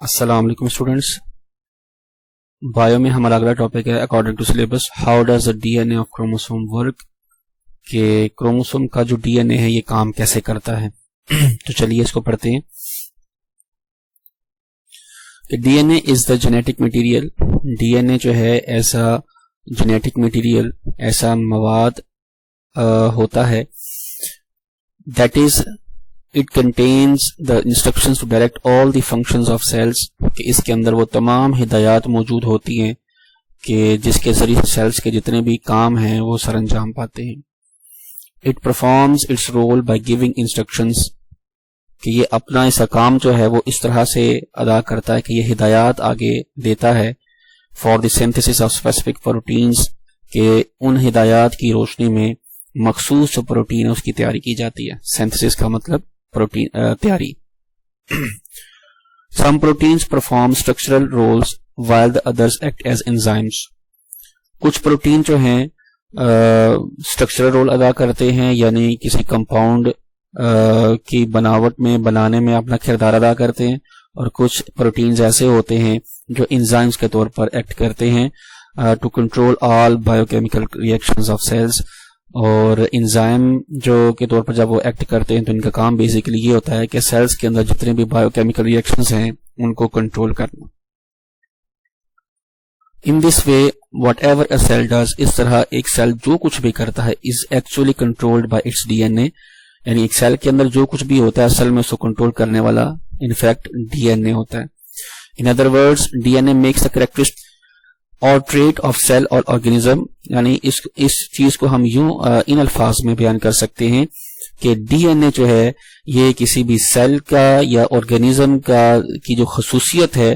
السلام علیکم students. Bio میں ہمارا اگلا ٹاپک ہے according to syllabus how does the D N A of chromosome work, کہ کروموسوم کا جو ڈی این اے ہے یہ کام کیسے کرتا ہے. تو چلیے اس کو پڑھتے ہیں. D N A is the genetic material. D N A جو ہے ایسا جینیٹک مٹیریل، ایسا مواد ہوتا ہے that is It contains the instructions to direct all the functions of cells، کہ اس کے اندر وہ تمام ہدایات موجود ہوتی ہیں کہ جس کے ذریعے سیلز کے جتنے بھی کام ہیں وہ سر انجام پاتے ہیں. It performs its role by giving instructions، کہ یہ اپنا ایسا کام جو ہے وہ اس طرح سے ادا کرتا ہے کہ یہ ہدایات آگے دیتا ہے for the synthesis of specific proteins، کہ ان ہدایات کی روشنی میں مخصوص جو پروٹین ہے اس کی تیاری کی جاتی ہے. سینتھسس کا مطلب پروٹین تیاری. Some proteins perform structural roles while the others act as enzymes. کچھ پروٹین جو ہیں اسٹرکچرل رول ادا کرتے ہیں، یعنی کسی کمپاؤنڈ کی بناوٹ میں بنانے میں اپنا کردار ادا کرتے ہیں، اور کچھ پروٹینز ایسے ہوتے ہیں جو انزائمز کے طور پر ایکٹ کرتے ہیں to control all biochemical reactions of cells. اور انزائم جو کے طور پر جب وہ ایکٹ کرتے ہیں تو ان کا کام بیسیکلی یہ ہوتا ہے کہ سیلز کے اندر جتنے بھی بایو کیمیکل ریئیکشنز ہیں ان کو کنٹرول کرنا. In this way whatever a cell does, اس طرح ایک سیل جو کچھ بھی کرتا ہے is actually controlled by its D N A, یعنی ایک سیل کے اندر جو کچھ بھی ہوتا ہے اصل میں اس کو کنٹرول کرنے والا انفیکٹ ڈی این اے ہوتا ہے. In other words D N A makes a characteristic اور ٹریٹ آف سیل اور آرگینزم، یعنی اس چیز کو ہم یوں ان الفاظ میں بیان کر سکتے ہیں کہ ڈی این اے جو ہے یہ کسی بھی سیل کا یا آرگینزم کا کی جو خصوصیت ہے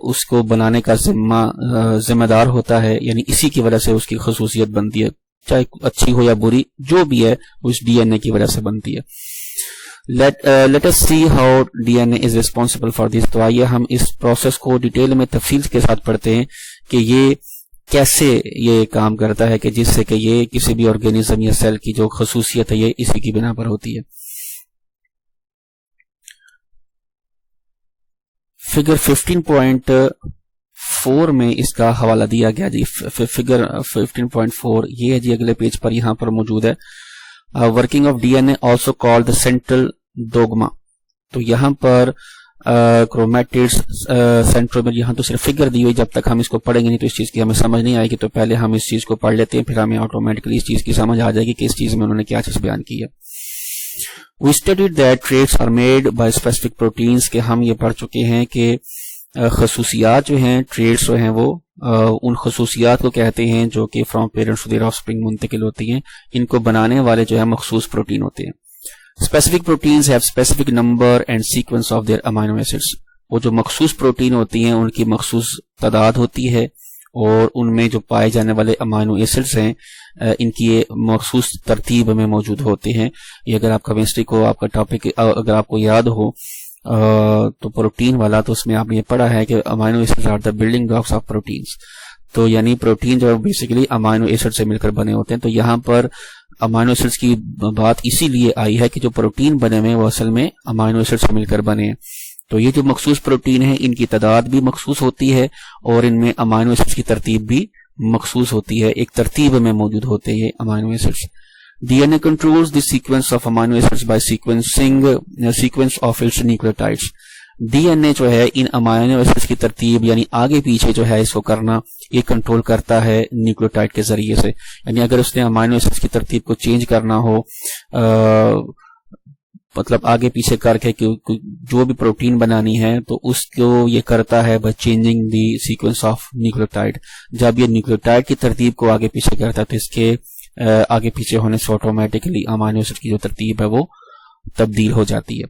اس کو بنانے کا ذمہ دار ہوتا ہے، یعنی اسی کی وجہ سے اس کی خصوصیت بنتی ہے، چاہے اچھی ہو یا بری جو بھی ہے اس ڈی این اے کی وجہ سے بنتی ہے. Let us see how DNA is responsible for this. تو آئیے ہم اس پروسیس کو ڈیٹیل میں تفصیل کے ساتھ پڑھتے ہیں کہ یہ کیسے یہ کام کرتا ہے، کہ جس سے کہ یہ کسی بھی آرگینزم یا سیل کی جو خصوصیت ہے یہ اسی کی بنا پر ہوتی ہے. فگر 15.4 میں اس کا حوالہ دیا گیا جی. فگر 15.4 یہ ہے جی، اگلے پیج پر یہاں پر موجود ہے. Working of D N A also called the central dogma. تو یہاں پر کرومیٹڈز سینٹرومر، یہاں تو صرف فگر دی ہوئی، جب تک ہم اس کو پڑھیں گے نہیں تو اس چیز کی ہمیں سمجھ نہیں آئے گی، تو پہلے ہم اس چیز کو پڑھ لیتے ہیں، پھر ہمیں آٹومیٹکلی اس چیز کی سمجھ آ جائے گی کہ اس چیز میں انہوں نے کیا چیز بیان کی ہے. We studied that traits are made by specific proteins، کہ ہم یہ پڑھ چکے ہیں کہ خصوصیات جو ہیں، ٹریٹس جو ہیں وہ ان خصوصیات کو کہتے ہیں جو کہ from parents to their offspring منتقل ہوتی ہیں. ان کو بنانے والے جو ہے مخصوص پروٹین ہوتے ہیں. Specific proteins have specific number and sequence of their amino acids. وہ جو مخصوص پروٹین ہوتی ہیں ان کی مخصوص تعداد ہوتی ہے، اور ان میں جو پائے جانے والے امینو ایسڈس ہیں ان کی مخصوص ترتیب میں موجود ہوتے ہیں. یہ اگر آپ کیمسٹری کو آپ کا ٹاپک اگر آپ کو یاد ہو تو پروٹین والا، تو اس میں آپ نے یہ پڑھا ہے کہ amino acids are the building blocks of proteins. تو یعنی پروٹین جو بیسیکلی امینو ایسڈ سے مل کر بنے ہوتے ہیں. تو یہاں پر امینو ایسڈز کی بات اسی لیے آئی ہے کہ جو پروٹین بنے ہوئے وہ اصل میں امینو ایسڈ سے مل کر بنے ہیں. تو یہ جو مخصوص پروٹین ہیں ان کی تعداد بھی مخصوص ہوتی ہے، اور ان میں امینو ایسڈز کی ترتیب بھی مخصوص ہوتی ہے، ایک ترتیب میں موجود ہوتے ہیں amino acids. D N A controls the sequence of amino acids by sequencing sequence of its nucleotides. D N A جو ہے ان امینو ایسڈز کی ترتیب یعنی آگے پیچھے جو ہے اس کو کرنا، یہ کنٹرول کرتا ہے نیوکلیوٹائڈ کے ذریعے سے. یعنی اگر اس نے امینو ایسڈز کی ترتیب کو چینج کرنا ہو، مطلب آگے پیچھے کر کے جو بھی پروٹین بنانی ہے، تو اس کو یہ کرتا ہے by changing the sequence of nucleotide. جب یہ نیوکلیوٹائڈ کی ترتیب کو آگے پیچھے کرتا ہے تو اس کے آگے پیچھے ہونے سے آٹومیٹکلی امینو ایسڈ کی جو ترتیب ہے وہ تبدیل ہو جاتی ہے.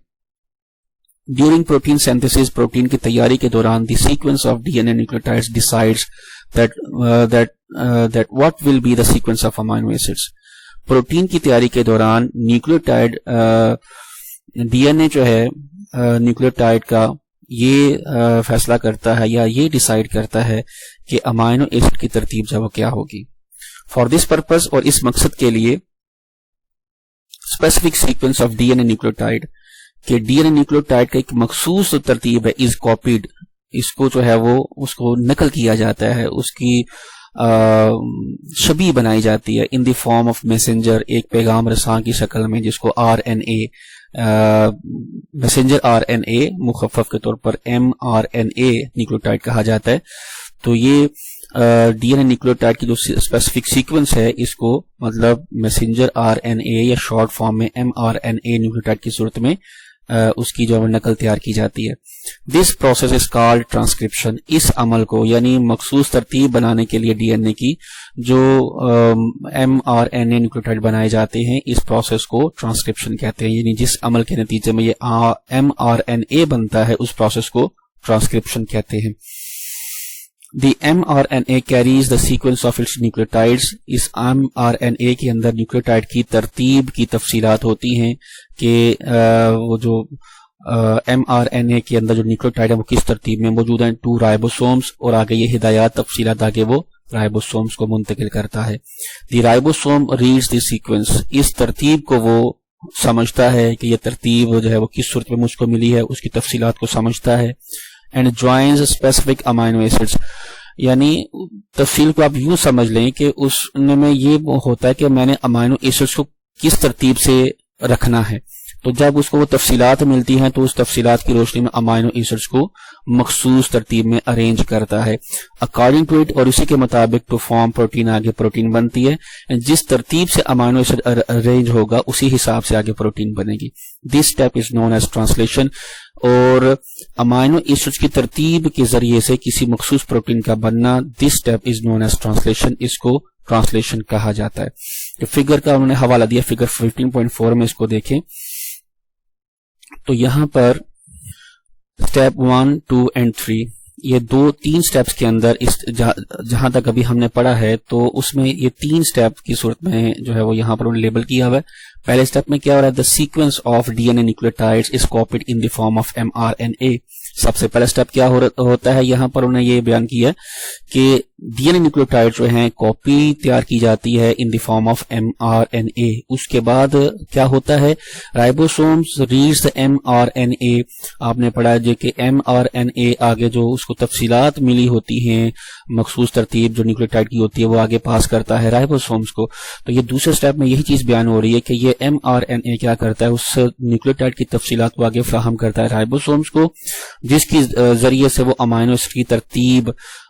ڈیورنگ پروٹین سینتھسس، پروٹین کی تیاری کے دوران the sequence of D N A nucleotides decides that what will be the sequence of amino acids. Protein کی تیاری کے دوران نیوکلیوٹائڈ ڈی این اے جو ہے نیوکلیوٹائڈ کا یہ فیصلہ کرتا ہے یا یہ ڈیسائیڈ کرتا ہے کہ امینو ایسڈ کی ترتیب جو وہ کیا ہوگی. فار دس پرپز، اور اس مقصد کے لیے، specific sequence of D N A nucleotide, کہ ڈی این اے نیوکلیوٹائڈ کا ایک مخصوص ترتیب ہے از کاپیڈ، اس کو جو ہے وہ اس کو نقل کیا جاتا ہے، اس کی شبیہ بنائی جاتی ہے in the form of messenger, ایک پیغام رساں کی شکل میں، جس کو R N A messenger R N A مخفف کے طور پر M R N A nucleotide کہا جاتا ہے. تو یہ ڈی این اے نیوکلیوٹائڈ کی جو اسپیسیفک سیکوینس ہے، اس کو مطلب میسنجر آر این اے یا شارٹ فارم میں M R N A nucleotide کی صورت میں اس کی جو نقل تیار کی جاتی ہے. This process is called transcription. اس عمل کو یعنی مخصوص ترتیب بنانے کے لیے ڈی این اے کی جو M R N A nucleotide بنائے جاتے ہیں، اس پروسیس کو ٹرانسکرپشن کہتے ہیں. یعنی جس عمل کے نتیجے میں یہ ایم آر این اے بنتا ہے، اس پروسیس کو ٹرانسکرپشن کہتے ہیں. The mRNA carries the sequence of its nucleotides. Us mRNA کے اندر نیوکلیوٹائڈ کی ترتیب کی تفصیلات ہوتی ہیں کہ وہ جو mRNA کے اندر جو نیوکلیوٹائڈ ہے وہ کس ترتیب میں موجود ہیں. 2 رائبوسومز، اور آگے یہ ہدایات تفصیلات آگے وہ رائبوسومز کو منتقل کرتا ہے. The ribosome reads the sequence. اس ترتیب کو وہ سمجھتا ہے کہ یہ ترتیب جو ہے وہ کس صورت میں مجھ کو ملی ہے، اس کی تفصیلات کو سمجھتا ہے. And joins specific amino acids. یعنی تفصیل کو آپ یوں سمجھ لیں کہ اس میں یہ ہوتا ہے کہ میں نے امائنو ایسڈز کو کس ترتیب سے رکھنا ہے. تو جب اس کو وہ تفصیلات ملتی ہیں تو اس تفصیلات کی روشنی میں امائنو ایسڈز کو مخصوص ترتیب میں ارینج کرتا ہے اکارڈنگ ٹو اٹ، اور اسی کے مطابق ٹو فارم پروٹین، آگے پروٹین بنتی ہے. جس ترتیب سے امائنو ایسڈ ارینج ہوگا اسی حساب سے آگے پروٹین بنے گی. This step is known as translation. اور امائنو ایسڈ کی ترتیب کے ذریعے سے کسی مخصوص پروٹین کا بننا، this step is known as translation, اس کو ٹرانسلیشن کہا جاتا ہے. فگر کا انہوں نے حوالہ دیا، فگر 15.4 میں اس کو دیکھیں. تو یہاں پر اسٹیپ 1، 2 اینڈ 3، یہ 3 سٹیپس کے اندر جہاں تک ابھی ہم نے پڑھا ہے تو اس میں یہ 3 سٹیپ کی صورت میں جو ہے وہ یہاں پر انہوں نے لیبل کیا ہوا ہے. پہلے سٹیپ میں کیا ہو رہا ہے؟ the sequence of DNA nucleotides is copied in the form of mRNA. سب سے پہلا سٹیپ کیا ہوتا ہے؟ یہاں پر انہوں نے یہ بیان کیا کہ ڈی این اے نیوکلیوٹائڈ جو ہیں کاپی تیار کی جاتی ہے in the form of M R N A. اس کے بعد کیا ہوتا ہے؟ Ribosomes reads M R N A. آپ نے پڑھا جو کہ ایم آر این اے آگے جو اس کو تفصیلات ملی ہوتی ہیں، مخصوص ترتیب جو نیوکلیوٹائڈ کی ہوتی ہے وہ آگے پاس کرتا ہے رائبوسومز کو. تو یہ دوسرے سٹیپ میں یہی چیز بیان ہو رہی ہے کہ یہ ایم آر این اے کیا کرتا ہے؟ اس نیوکلیوٹائڈ کی تفصیلات کو آگے فراہم کرتا ہے رائبوسومز کو، جس کی ذریعے سے وہ امائنو ایسڈ کی ترتیب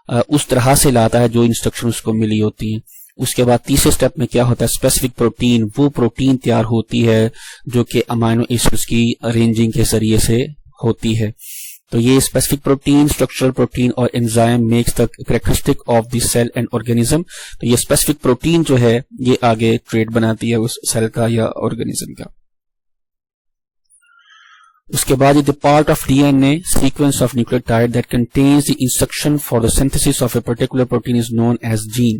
اس طرح سے لاتا ہے جو انسٹرکشن اس کو ملی ہوتی ہیں. اس کے بعد تیسرے سٹیپ میں کیا ہوتا ہے؟ اسپیسیفک پروٹین، وہ پروٹین تیار ہوتی ہے جو کہ امائنو ایسڈز کی ارینجنگ کے ذریعے سے ہوتی ہے. تو یہ اسپیسیفک پروٹین، اسٹرکچرل پروٹین اور enzyme makes the characteristic of the sale and organism. تو یہ اسپیسیفک پروٹین جو ہے یہ آگے ٹریٹ بناتی ہے اس سیل کا یا آرگینزم کا. اس کے بعد the part of DNA sequence of nucleotide that contains the instruction for the synthesis of a particular protein is known as gene.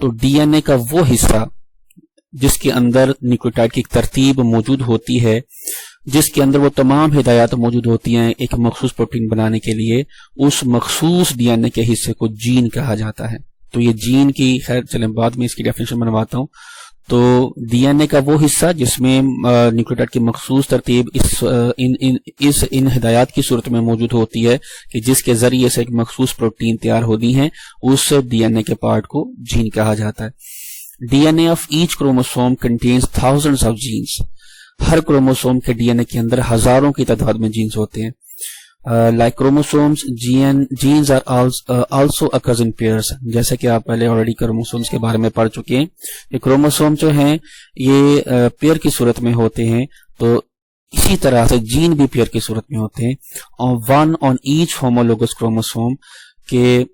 تو ڈی این اے کا وہ حصہ جس کے اندر نیوکلیوٹائڈ کی ایک ترتیب موجود ہوتی ہے، جس کے اندر وہ تمام ہدایات موجود ہوتی ہیں ایک مخصوص پروٹین بنانے کے لیے، اس مخصوص ڈی این اے کے حصے کو جین کہا جاتا ہے. تو یہ جین کی خیر چلیں بعد میں اس کی ڈیفینیشن بنواتا ہوں. تو ڈی این اے کا وہ حصہ جس میں نیوکلیوٹائڈ کی مخصوص ترتیب ان ہدایات کی صورت میں موجود ہوتی ہے کہ جس کے ذریعے سے ایک مخصوص پروٹین تیار ہوتی ہیں، اس ڈی این اے کے پارٹ کو جین کہا جاتا ہے. D N A of each chromosome contains thousands of genes. ہر کروموسوم کے ڈی این اے کے اندر ہزاروں کی تعداد میں جینز ہوتے ہیں. like chromosomes, genes are also occurs in pairs. جیسا کہ آپ پہلے already chromosomes کے بارے میں پڑھ چکے ہیں. یہ کروموسوم جو ہیں یہ پیئر کی صورت میں ہوتے ہیں، تو اسی طرح سے جین بھی پیئر کی صورت میں ہوتے ہیں. one on each homologous chromosome کہ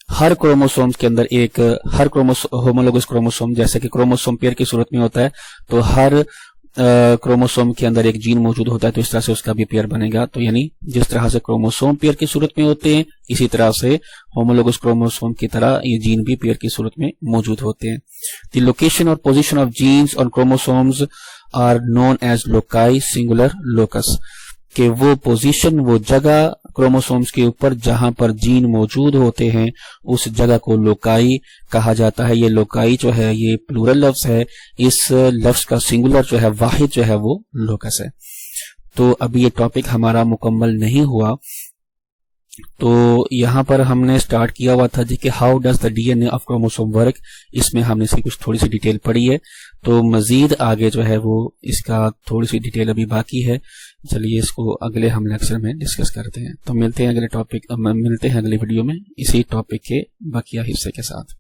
ہر کروموسوم کے اندر ایک ہر ہومولوگس کروموسوم جیسے کہ کروموسوم پیئر کی صورت میں ہوتا ہے، تو ہر کروموسوم کے اندر ایک جین موجود ہوتا ہے، تو اس طرح سے اس کا بھی پیئر بنے گا. تو یعنی جس طرح سے کروموسوم پیئر کی صورت میں ہوتے ہیں، اسی طرح سے ہومولوگس کروموسوم کی طرح یہ جین بھی پیئر کی صورت میں موجود ہوتے ہیں. دی لوکیشن اور پوزیشن آف جینز اور chromosomes are known as loci singular locus کہ وہ پوزیشن، وہ جگہ کروموسومز کے اوپر جہاں پر جین موجود ہوتے ہیں اس جگہ کو لوکائی کہا جاتا ہے. یہ لوکائی جو ہے یہ پلورل لفظ ہے، اس لفظ کا سنگولر جو ہے واحد جو ہے وہ لوکس ہے. تو ابھی یہ ٹاپک ہمارا مکمل نہیں ہوا. تو یہاں پر ہم نے سٹارٹ کیا ہوا تھا جی کہ how does the D N A of chromosome work. اس میں ہم نے اس کی کچھ تھوڑی سی ڈیٹیل پڑھی ہے. تو مزید آگے جو ہے وہ اس کا تھوڑی سی ڈیٹیل ابھی باقی ہے. چلیے اس کو اگلے ہم لیکچر میں ڈسکس کرتے ہیں. تو ملتے ہیں اگلے ویڈیو میں اسی ٹاپک کے بقیہ حصے کے ساتھ.